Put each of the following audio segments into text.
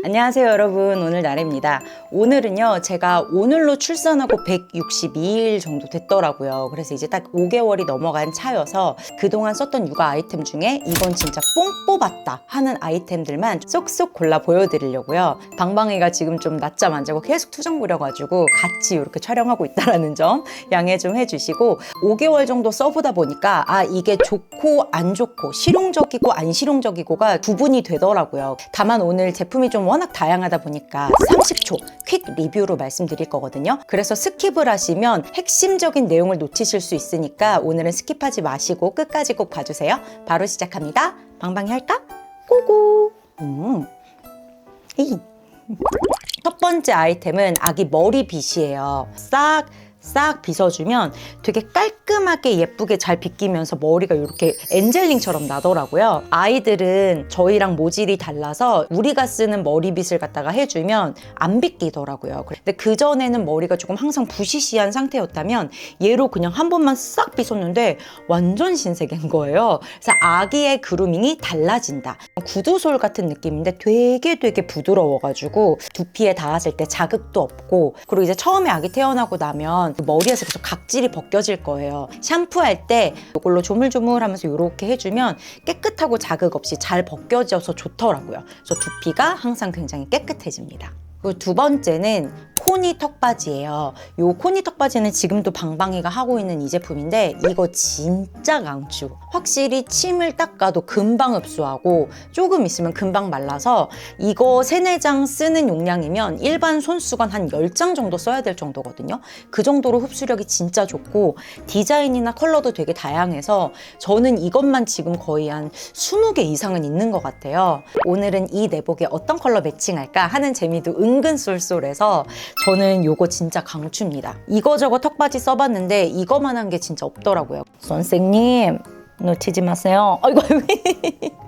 안녕하세요 여러분, 오늘 나래입니다. 오늘은요 제가 오늘로 출산하고 162일 정도 됐더라고요. 그래서 이제 딱 5개월이 넘어간 차여서 그동안 썼던 육아 아이템 중에 이건 진짜 뽕 뽑았다 하는 아이템들만 쏙쏙 골라 보여드리려고요. 방방이가 지금 좀 낮잠 안 자고 계속 투정 부려가지고 같이 이렇게 촬영하고 있다는 점 양해 좀 해주시고, 5개월 정도 써보다 보니까 이게 좋고 안 좋고 실용적이고 안 실용적이고가 구분이 되더라고요. 다만 오늘 제품이 좀 워낙 다양하다 보니까 30초 퀵 리뷰로 말씀드릴 거거든요. 그래서 스킵을 하시면 핵심적인 내용을 놓치실 수 있으니까 오늘은 스킵하지 마시고 끝까지 꼭 봐주세요. 바로 시작합니다. 방방이 할까? 고고! 첫 번째 아이템은 아기 머리빗이에요. 싹 빗어주면 되게 깔끔하게 예쁘게 잘 빗기면서 머리가 이렇게 엔젤링처럼 나더라고요. 아이들은 저희랑 모질이 달라서 우리가 쓰는 머리빗을 갖다가 해주면 안 빗기더라고요. 근데 그전에는 머리가 조금 항상 부시시한 상태였다면 얘로 그냥 한 번만 싹 빗었는데 완전 신세계인 거예요. 그래서 아기의 그루밍이 달라진다. 구두솔 같은 느낌인데 되게 부드러워가지고 두피에 닿았을 때 자극도 없고, 그리고 이제 처음에 아기 태어나고 나면 머리에서 계속 각질이 벗겨질 거예요. 샴푸할 때 이걸로 조물조물하면서 이렇게 해주면 깨끗하고 자극 없이 잘 벗겨져서 좋더라고요. 그래서 두피가 항상 굉장히 깨끗해집니다. 그리고 두 번째는 코니 턱받이에요. 이 코니 턱받이는 지금도 방방이가 하고 있는 이 제품인데 이거 진짜 강추. 확실히 침을 닦아도 금방 흡수하고 조금 있으면 금방 말라서 이거 3-4장 쓰는 용량이면 일반 손수건 한 10장 정도 써야 될 정도거든요. 그 정도로 흡수력이 진짜 좋고 디자인이나 컬러도 되게 다양해서 저는 이것만 지금 거의 한 20개 이상은 있는 것 같아요. 오늘은 이 내복에 어떤 컬러 매칭할까 하는 재미도 은근 쏠쏠해서 저는 요거 진짜 강추입니다. 이거저거 턱받이 써봤는데 이거만한 게 진짜 없더라고요. 선생님 놓치지 마세요. 아이고.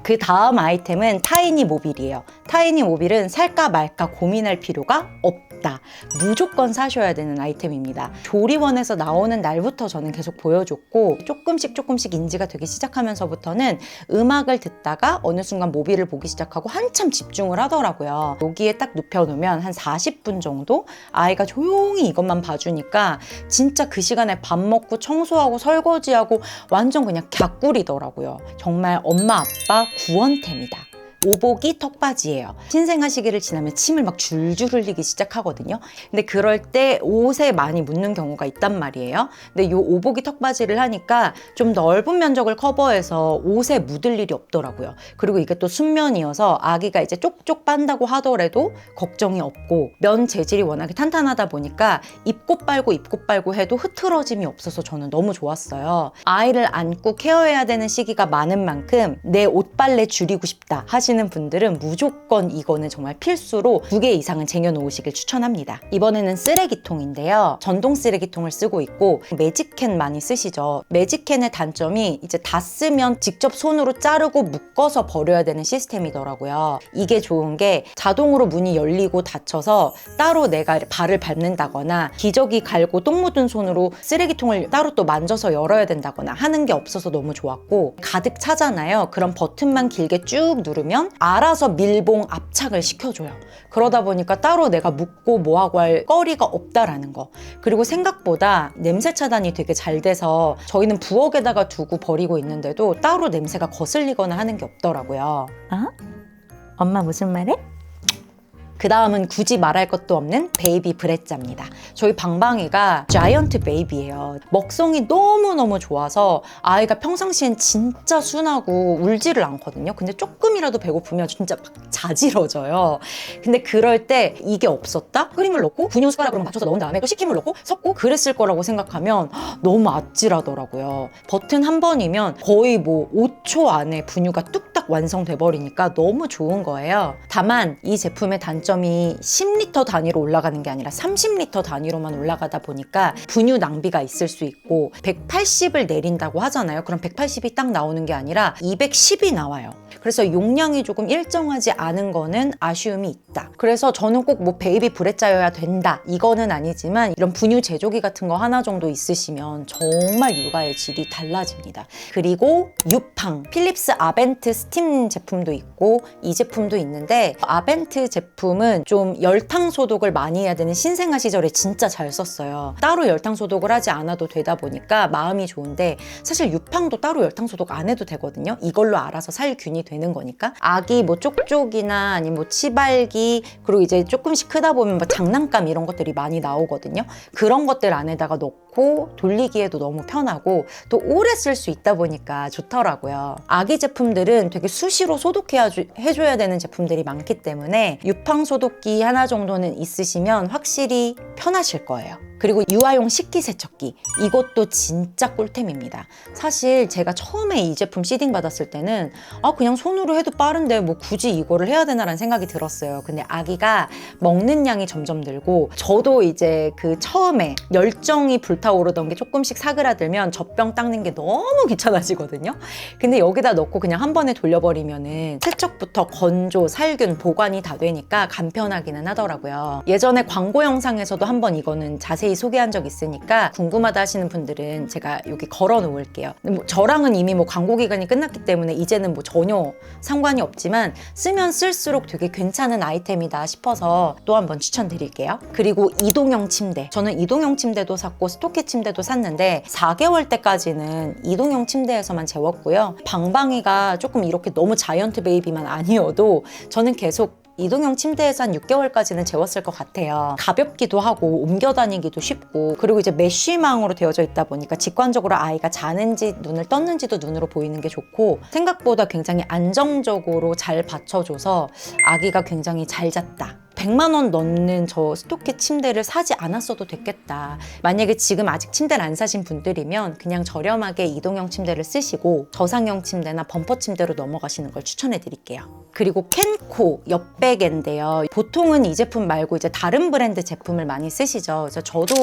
그 다음 아이템은 타이니 모빌이에요. 타이니 모빌은 살까 말까 고민할 필요가 없다. 무조건 사셔야 되는 아이템입니다. 조리원에서 나오는 날부터 저는 계속 보여줬고, 조금씩 인지가 되기 시작하면서부터는 음악을 듣다가 어느 순간 모빌을 보기 시작하고 한참 집중을 하더라고요. 여기에 딱 눕혀놓으면 한 40분 정도 아이가 조용히 이것만 봐주니까 진짜 그 시간에 밥 먹고 청소하고 설거지하고 완전 그냥 갸꿀이더라고요. 정말 엄마 아빠 구원템이다. 오복이 턱받이에요. 신생아 시기를 지나면 침을 막 줄줄 흘리기 시작하거든요. 근데 그럴 때 옷에 많이 묻는 경우가 있단 말이에요. 근데 이 오복이 턱받이를 하니까 좀 넓은 면적을 커버해서 옷에 묻을 일이 없더라고요. 그리고 이게 또 순면이어서 아기가 이제 쪽쪽 빤다고 하더라도 걱정이 없고, 면 재질이 워낙에 탄탄하다 보니까 입고 빨고 해도 흐트러짐이 없어서 저는 너무 좋았어요. 아이를 안고 케어해야 되는 시기가 많은 만큼 내 옷빨래 줄이고 싶다 하시는 분들은 무조건 이거는 정말 필수로 2개 이상은 쟁여놓으시길 추천합니다. 이번에는 쓰레기통인데요. 전동 쓰레기통을 쓰고 있고, 매직캔 많이 쓰시죠. 매직캔의 단점이 이제 다 쓰면 직접 손으로 자르고 묶어서 버려야 되는 시스템이더라고요. 이게 좋은 게 자동으로 문이 열리고 닫혀서 따로 내가 발을 밟는다거나 기저귀 갈고 똥 묻은 손으로 쓰레기통을 따로 또 만져서 열어야 된다거나 하는 게 없어서 너무 좋았고, 가득 차잖아요. 그럼 버튼만 길게 쭉 누르면 알아서 밀봉 압착을 시켜줘요. 그러다 보니까 따로 내가 묶고 뭐하고 할 거리가 없다라는 거. 그리고 생각보다 냄새 차단이 되게 잘 돼서 저희는 부엌에다가 두고 버리고 있는데도 따로 냄새가 거슬리거나 하는 게 없더라고요. 엄마 무슨 말해? 그 다음은 굳이 말할 것도 없는 베이비 브레자입니다. 저희 방방이가 자이언트 베이비예요. 먹성이 너무너무 좋아서 아이가 평상시엔 진짜 순하고 울지를 않거든요. 근데 조금이라도 배고프면 진짜 막 자지러져요. 근데 그럴 때 이게 없었다? 끓임물 넣고 분유 숟가락으로 맞춰서 넣은 다음에 또 식힘을 넣고 섞고 그랬을 거라고 생각하면 너무 아찔하더라고요. 버튼 한 번이면 거의 뭐 5초 안에 분유가 뚝딱 완성돼 버리니까 너무 좋은 거예요. 다만 이 제품의 단점이 10리터 단위로 올라가는 게 아니라 30리터 단위로만 올라가다 보니까 분유 낭비가 있을 수 있고, 180을 내린다고 하잖아요. 그럼 180이 딱 나오는 게 아니라 210이 나와요. 그래서 용량이 조금 일정하지 않은 거는 아쉬움이 있다. 그래서 저는 꼭 뭐 베이비 브레자여야 된다 이거는 아니지만, 이런 분유 제조기 같은 거 하나 정도 있으시면 정말 육아의 질이 달라집니다. 그리고 유팡 필립스 아벤트 스틱 스팀 제품도 있고 이 제품도 있는데 아벤트 제품은 좀 열탕 소독을 많이 해야 되는 신생아 시절에 진짜 잘 썼어요. 따로 열탕 소독을 하지 않아도 되다 보니까 마음이 좋은데 사실 유팡도 따로 열탕 소독 안 해도 되거든요. 이걸로 알아서 살균이 되는 거니까. 아기 뭐 쪽쪽이나 아니면 뭐 치발기 그리고 이제 조금씩 크다 보면 뭐 장난감 이런 것들이 많이 나오거든요. 그런 것들 안에다가 넣고 돌리기에도 너무 편하고 또 오래 쓸 수 있다 보니까 좋더라고요. 아기 제품들은 되게 수시로 해줘야 되는 제품들이 많기 때문에 유팡 소독기 하나 정도는 있으시면 확실히 편하실 거예요. 그리고 유아용 식기세척기, 이것도 진짜 꿀템입니다. 사실 제가 처음에 이 제품 시딩 받았을 때는 그냥 손으로 해도 빠른데 뭐 굳이 이거를 해야 되나라는 생각이 들었어요. 근데 아기가 먹는 양이 점점 늘고 저도 이제 그 처음에 열정이 불타오르던 게 조금씩 사그라들면 젖병 닦는 게 너무 귀찮아지거든요. 근데 여기다 넣고 그냥 한 번에 돌려버리면은 세척부터 건조, 살균, 보관이 다 되니까 간편하기는 하더라고요. 예전에 광고 영상에서도 한번 이거는 자세히 소개한 적 있으니까 궁금하다 하시는 분들은 제가 여기 걸어 놓을게요. 뭐 저랑은 이미 뭐 광고 기간이 끝났기 때문에 이제는 뭐 전혀 상관이 없지만 쓰면 쓸수록 되게 괜찮은 아이템이다 싶어서 또 한번 추천드릴게요. 그리고 이동형 침대. 저는 이동형 침대도 샀고 스토키 침대도 샀는데 4개월 때까지는 이동형 침대에서만 재웠고요. 방방이가 조금 이렇게 너무 자이언트 베이비만 아니어도 저는 계속 이동형 침대에서 한 6개월까지는 재웠을 것 같아요. 가볍기도 하고 옮겨 다니기도 쉽고 그리고 이제 메쉬망으로 되어져 있다 보니까 직관적으로 아이가 자는지 눈을 떴는지도 눈으로 보이는 게 좋고 생각보다 굉장히 안정적으로 잘 받쳐줘서 아기가 굉장히 잘 잤다. 100만 원 넣는 저 스토키 침대를 사지 않았어도 됐겠다. 만약에 지금 아직 침대를 안 사신 분들이면 그냥 저렴하게 이동형 침대를 쓰시고 저상형 침대나 범퍼 침대로 넘어가시는 걸 추천해 드릴게요. 그리고 켄코 옆베개인데요. 보통은 이 제품 말고 이제 다른 브랜드 제품을 많이 쓰시죠. 그래서 저도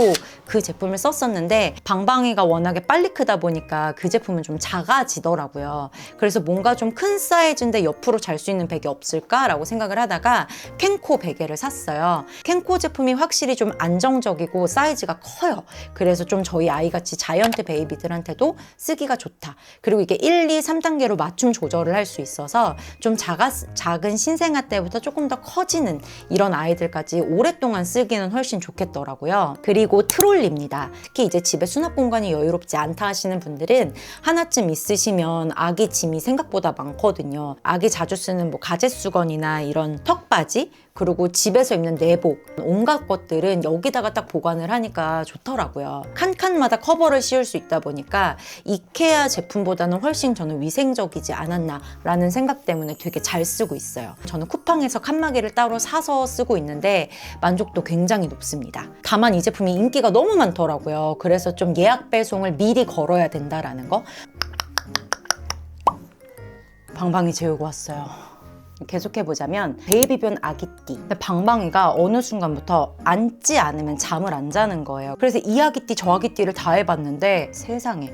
그 제품을 썼었는데 방방이가 워낙에 빨리 크다 보니까 그 제품은 좀 작아지더라고요. 그래서 뭔가 좀 큰 사이즈인데 옆으로 잘 수 있는 베개 없을까라고 생각을 하다가 켄코 베개를 샀어요. 켄코 제품이 확실히 좀 안정적이고 사이즈가 커요. 그래서 좀 저희 아이같이 자이언트 베이비들한테도 쓰기가 좋다. 그리고 이게 1, 2, 3단계로 맞춤 조절을 할 수 있어서 좀 작은 신생아 때부터 조금 더 커지는 이런 아이들까지 오랫동안 쓰기는 훨씬 좋겠더라고요. 그리고 트롤리입니다. 특히 이제 집에 수납 공간이 여유롭지 않다 하시는 분들은 하나쯤 있으시면 아기 짐이 생각보다 많거든요. 아기 자주 쓰는 뭐 가제수건이나 이런 턱바지 그리고 집에서 입는 내복 온갖 것들은 여기다가 딱 보관을 하니까 좋더라고요. 칸칸마다 커버를 씌울 수 있다 보니까 이케아 제품보다는 훨씬 저는 위생적이지 않았나 라는 생각 때문에 되게 잘 쓰고 있어요. 저는 쿠팡에서 칸막이를 따로 사서 쓰고 있는데 만족도 굉장히 높습니다. 다만 이 제품이 인기가 너무 많더라고요. 그래서 좀 예약 배송을 미리 걸어야 된다라는 거. 방방이 재우고 왔어요. 계속해보자면 베이비변 아기띠. 방방이가 어느 순간부터 앉지 않으면 잠을 안 자는 거예요. 그래서 이 아기띠 저 아기띠를 다 해봤는데 세상에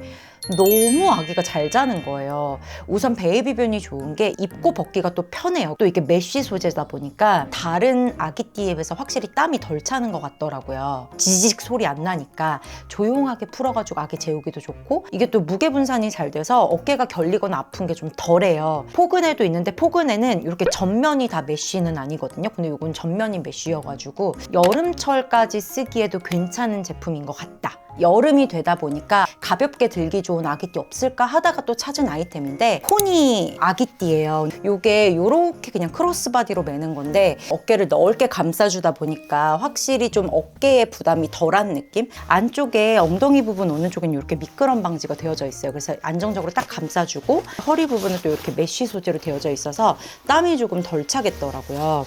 너무 아기가 잘 자는 거예요. 우선 베이비변이 좋은 게 입고 벗기가 또 편해요. 또 이게 메쉬 소재다 보니까 다른 아기띠에 비해서 확실히 땀이 덜 차는 것 같더라고요. 지직 소리 안 나니까 조용하게 풀어가지고 아기 재우기도 좋고 이게 또 무게 분산이 잘 돼서 어깨가 결리거나 아픈 게 좀 덜해요. 포근에도 있는데 포근에는 이렇게 전면이 다 메쉬는 아니거든요. 근데 이건 전면이 메쉬여가지고 여름철까지 쓰기에도 괜찮은 제품인 것 같다. 여름이 되다 보니까 가볍게 들기 좋은 아기띠 없을까 하다가 또 찾은 아이템인데 포니 아기띠예요. 요게 요렇게 그냥 크로스바디로 매는 건데 어깨를 넓게 감싸주다 보니까 확실히 좀 어깨에 부담이 덜한 느낌? 안쪽에 엉덩이 부분 어느 쪽은 이렇게 미끄럼 방지가 되어져 있어요. 그래서 안정적으로 딱 감싸주고 허리 부분은 또 이렇게 메쉬 소재로 되어져 있어서 땀이 조금 덜 차겠더라고요.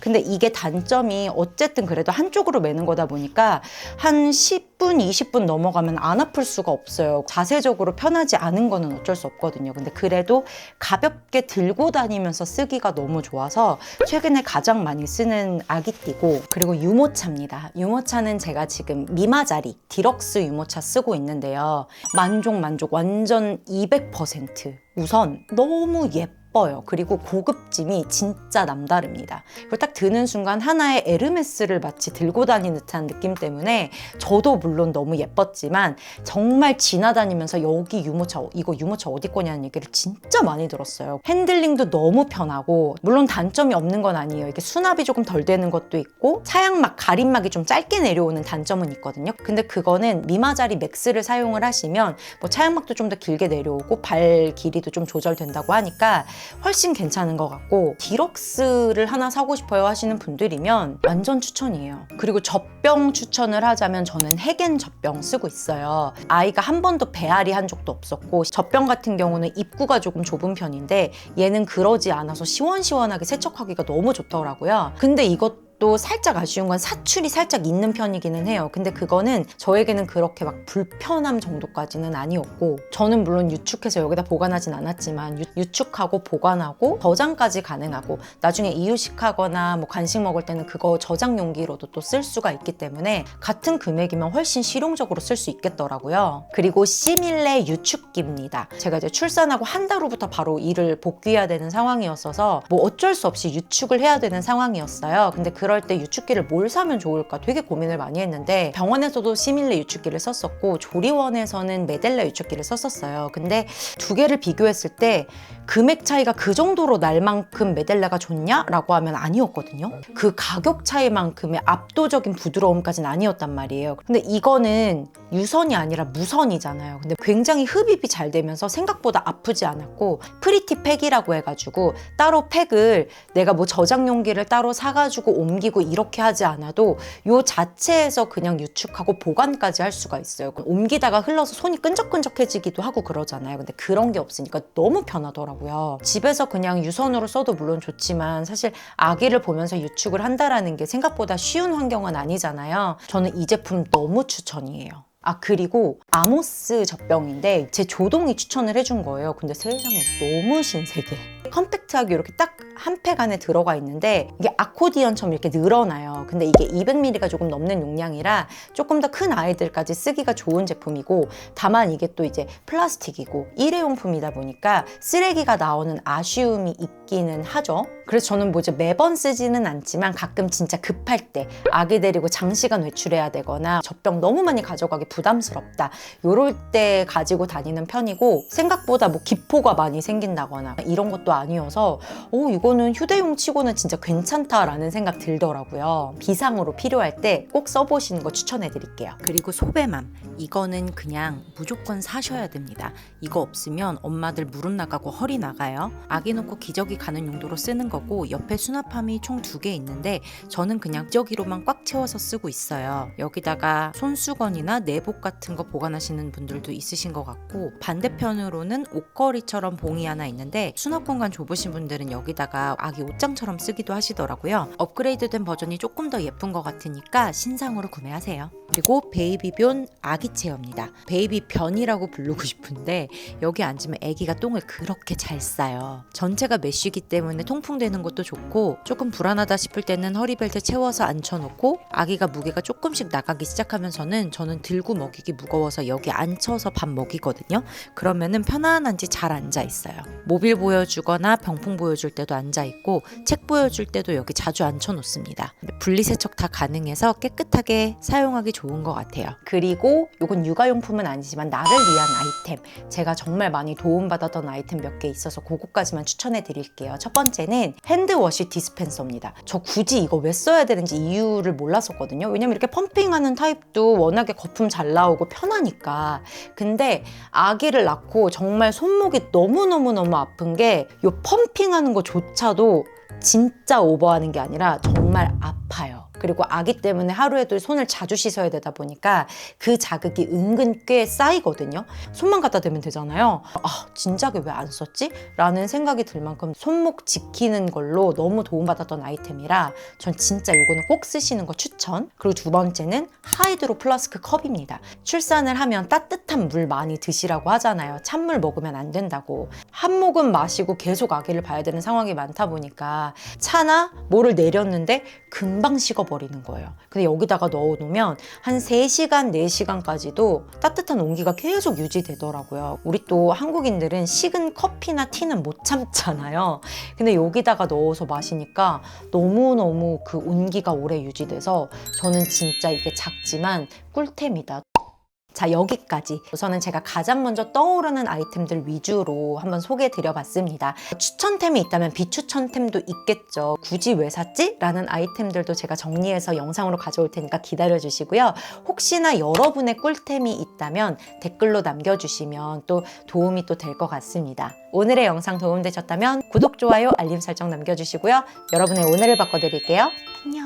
근데 이게 단점이 어쨌든 그래도 한쪽으로 매는 거다 보니까 한 10분, 20분 넘어가면 안 아플 수가 없어요. 자세적으로 편하지 않은 거는 어쩔 수 없거든요. 근데 그래도 가볍게 들고 다니면서 쓰기가 너무 좋아서 최근에 가장 많이 쓰는 아기띠고 그리고 유모차입니다. 유모차는 제가 지금 미마자리 디럭스 유모차 쓰고 있는데요. 만족 완전 200%. 우선 너무 예뻐. 예뻐요. 그리고 고급짐이 진짜 남다릅니다. 그리고 딱 드는 순간 하나의 에르메스를 마치 들고 다니는 듯한 느낌 때문에 저도 물론 너무 예뻤지만 정말 지나다니면서 여기 유모차 이거 유모차 어디 거냐는 얘기를 진짜 많이 들었어요. 핸들링도 너무 편하고 물론 단점이 없는 건 아니에요. 이게 수납이 조금 덜 되는 것도 있고 차양막 가림막이 좀 짧게 내려오는 단점은 있거든요. 근데 그거는 미마자리 맥스를 사용을 하시면 뭐 차양막도 좀 더 길게 내려오고 발 길이도 좀 조절된다고 하니까 훨씬 괜찮은 것 같고 디럭스를 하나 사고 싶어요 하시는 분들이면 완전 추천이에요. 그리고 젖병 추천을 하자면 저는 헤겐 젖병 쓰고 있어요. 아이가 한 번도 배앓이 한 적도 없었고 젖병 같은 경우는 입구가 조금 좁은 편인데 얘는 그러지 않아서 시원시원하게 세척하기가 너무 좋더라고요. 근데 이것도 살짝 아쉬운 건 사출이 살짝 있는 편이기는 해요. 근데 그거는 저에게는 그렇게 막 불편함 정도까지는 아니었고 저는 물론 유축해서 여기다 보관하진 않았지만 유축하고 보관하고 저장까지 가능하고 나중에 이유식하거나 뭐 간식 먹을 때는 그거 저장 용기로도 또 쓸 수가 있기 때문에 같은 금액이면 훨씬 실용적으로 쓸 수 있겠더라고요. 그리고 시밀레 유축기입니다. 제가 이제 출산하고 한 달 후부터 바로 일을 복귀해야 되는 상황이었어서 뭐 어쩔 수 없이 유축을 해야 되는 상황이었어요. 근데 그럴 때 유축기를 뭘 사면 좋을까 되게 고민을 많이 했는데 병원에서도 시밀레 유축기를 썼었고 조리원에서는 메델라 유축기를 썼었어요. 근데 두 개를 비교했을 때 금액 차이가 그 정도로 날 만큼 메델라가 좋냐라고 하면 아니었거든요. 그 가격 차이만큼의 압도적인 부드러움까지는 아니었단 말이에요. 근데 이거는 유선이 아니라 무선이잖아요. 근데 굉장히 흡입이 잘 되면서 생각보다 아프지 않았고 프리티 팩이라고 해가지고 따로 팩을 내가 뭐 저장 용기를 따로 사가지고 옮기고 이렇게 하지 않아도 요 자체에서 그냥 유축하고 보관까지 할 수가 있어요. 옮기다가 흘러서 손이 끈적끈적해지기도 하고 그러잖아요. 근데 그런 게 없으니까 너무 편하더라고요. 집에서 그냥 유선으로 써도 물론 좋지만 사실 아기를 보면서 유축을 한다라는 게 생각보다 쉬운 환경은 아니잖아요. 저는 이 제품 너무 추천이에요. 아 그리고 아모스 젖병인데 제 조동이 추천을 해준 거예요. 근데 세상에 너무 신세계. 컴팩트하게 이렇게 딱 한 팩 안에 들어가 있는데 이게 아코디언처럼 이렇게 늘어나요. 근데 이게 200ml가 조금 넘는 용량이라 조금 더 큰 아이들까지 쓰기가 좋은 제품이고 다만 이게 또 이제 플라스틱이고 일회용품이다 보니까 쓰레기가 나오는 아쉬움이 있기는 하죠. 그래서 저는 뭐 이제 매번 쓰지는 않지만 가끔 진짜 급할 때 아기 데리고 장시간 외출해야 되거나 젖병 너무 많이 가져가기 부담스럽다 요럴 때 가지고 다니는 편이고 생각보다 뭐 기포가 많이 생긴다거나 이런 것도 아니어서 이거는 휴대용 치고는 진짜 괜찮다라는 생각 들더라고요. 비상으로 필요할 때 꼭 써보시는 거 추천해 드릴게요. 그리고 소배맘 이거는 그냥 무조건 사셔야 됩니다. 이거 없으면 엄마들 무릎 나가고 허리 나가요. 아기 놓고 기저귀 가는 용도로 쓰는 거고 옆에 수납함이 총 2개 있는데 저는 그냥 기저귀로만 꽉 채워서 쓰고 있어요. 여기다가 손수건이나 내복 같은 거 보관하시는 분들도 있으신 것 같고 반대편으로는 옷걸이처럼 봉이 하나 있는데 수납 공간 좁으신 분들은 여기다가 아기 옷장처럼 쓰기도 하시더라고요. 업그레이드된 버전이 조금 더 예쁜 것 같으니까 신상으로 구매하세요. 그리고 베이비변 아기 체어입니다. 베이비변이라고 부르고 싶은데 여기 앉으면 아기가 똥을 그렇게 잘 싸요. 전체가 메쉬기 때문에 통풍되는 것도 좋고 조금 불안하다 싶을 때는 허리벨트 채워서 앉혀놓고 아기가 무게가 조금씩 나가기 시작하면서는 저는 들고 먹이기 무거워서 여기 앉혀서 밥 먹이거든요. 그러면은 편안한지 잘 앉아 있어요. 모빌 보여주거나 병풍 보여줄 때도 앉아 있고 책 보여줄 때도 여기 자주 앉혀 놓습니다. 분리세척 다 가능해서 깨끗하게 사용하기 좋은 것 같아요. 그리고 이건 육아용품은 아니지만 나를 위한 아이템 제가 정말 많이 도움받았던 아이템 몇 개 있어서 그거까지만 추천해 드릴게요. 첫 번째는 핸드워시 디스펜서입니다. 저 굳이 이거 왜 써야 되는지 이유를 몰랐었거든요. 왜냐면 이렇게 펌핑하는 타입도 워낙에 거품 잘 나오고 편하니까. 근데 아기를 낳고 정말 손목이 너무너무 아픈 게 이 펌핑하는 거조차도 진짜 오버하는 게 아니라 정말 아파요. 그리고 아기 때문에 하루에도 손을 자주 씻어야 되다 보니까 그 자극이 은근 꽤 쌓이거든요. 손만 갖다 대면 되잖아요. 진작에 왜 안 썼지? 라는 생각이 들 만큼 손목 지키는 걸로 너무 도움받았던 아이템이라 전 진짜 이거는 꼭 쓰시는 거 추천. 그리고 두 번째는 하이드로 플라스크 컵입니다. 출산을 하면 따뜻한 물 많이 드시라고 하잖아요. 찬물 먹으면 안 된다고. 한 모금 마시고 계속 아기를 봐야 되는 상황이 많다 보니까 차나 뭐를 내렸는데 금방 식어버려요. 버리는 거예요. 근데 여기다가 넣어놓으면 한 3시간, 4시간까지도 따뜻한 온기가 계속 유지되더라고요. 우리 또 한국인들은 식은 커피나 티는 못 참잖아요. 근데 여기다가 넣어서 마시니까 너무너무 그 온기가 오래 유지돼서 저는 진짜 이게 작지만 꿀템이다. 자, 여기까지 우선은 제가 가장 먼저 떠오르는 아이템들 위주로 한번 소개해 드려봤습니다. 추천템이 있다면 비추천템도 있겠죠. 굳이 왜 샀지? 라는 아이템들도 제가 정리해서 영상으로 가져올 테니까 기다려 주시고요. 혹시나 여러분의 꿀템이 있다면 댓글로 남겨주시면 또 도움이 또 될 것 같습니다. 오늘의 영상 도움되셨다면 구독, 좋아요, 알림 설정 남겨주시고요. 여러분의 오늘을 바꿔드릴게요. 안녕.